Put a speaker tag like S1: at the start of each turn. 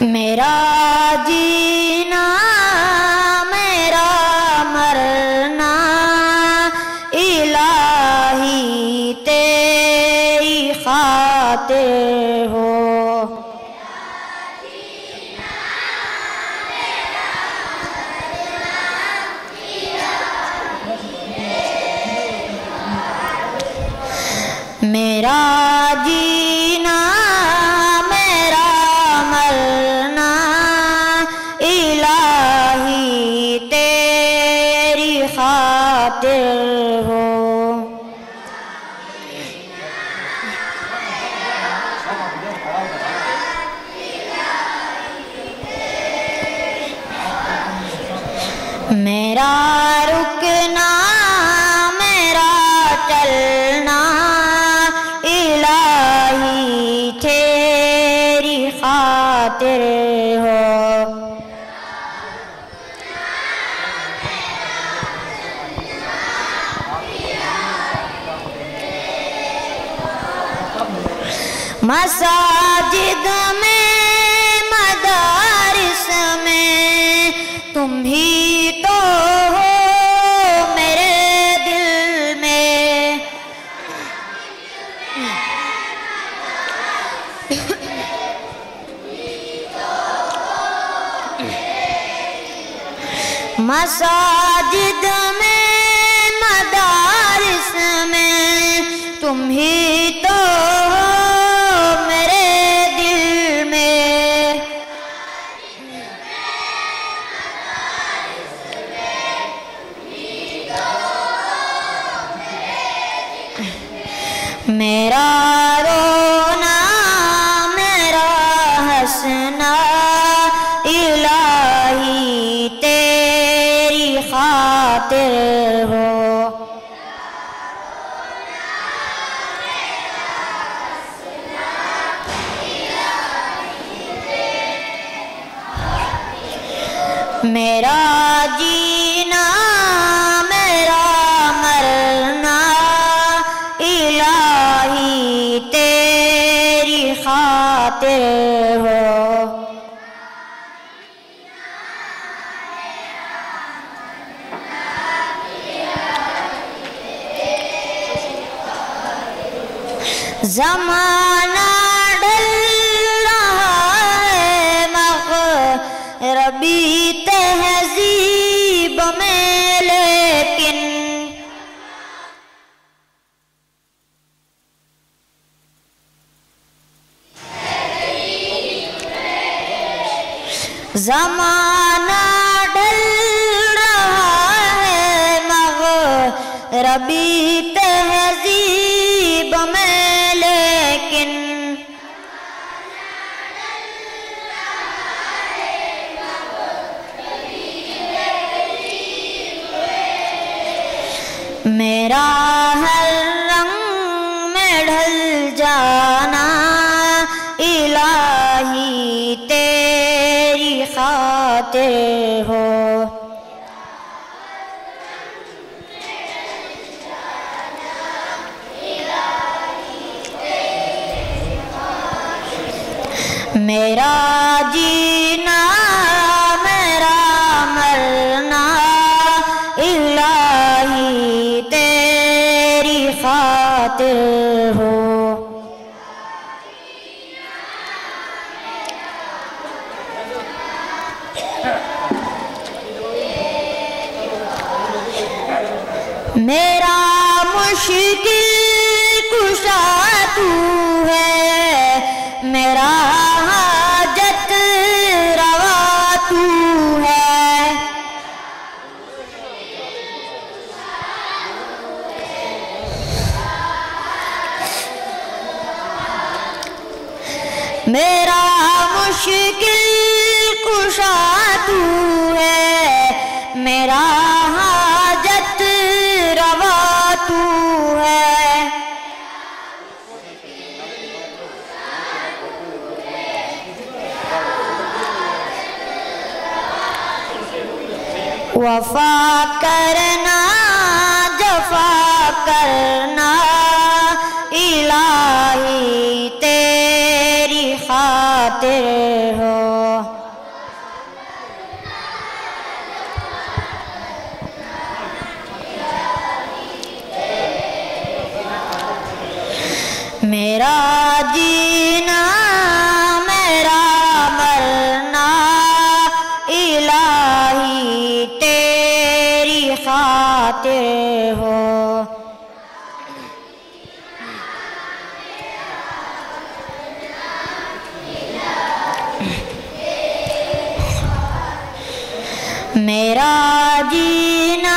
S1: मेरा जीना मेरा मरना इलाही तेरी खातिर हो। मेरा जीना मेरा मरना इलाही तेरी खातिर हो। मेरा रुकना मेरा चलना इलाही तेरी खातिर हो। मसाजिद में मदारिस में तुम ही तो हो मेरे दिल में। मसाजिद में मदारिस में तुम ही तो हो मेरे दिल में। मेरा रोना मेरा हंसना इलाही तेरी खातिर हो। मेरा जीना मेरा मरना इलाही तेरी खातिर हो। ज़माना ढल रहा है मग़रिबी तहज़ीब में, लेकिन ज़माना ढल रहा है मग़रिबी तहज़ीब में, लेकिन मेरा हर रंग में ढल जाना इलाही तेरी खातिर हो। मेरा जीना मेरा मरना इलाही तेरी खातिर हो। मेरा मुश्किल कुशा तू है, मेरा हाजत रवा तू है। मेरा मुश्किल कुशा तू है, मेरा हाजत रवा तू है। वफा करना जफा करना इलाही तेरी खातिर हो। मेरा जीना मेरा मरना इलाही तेरी खातिर हो। मेरा जीना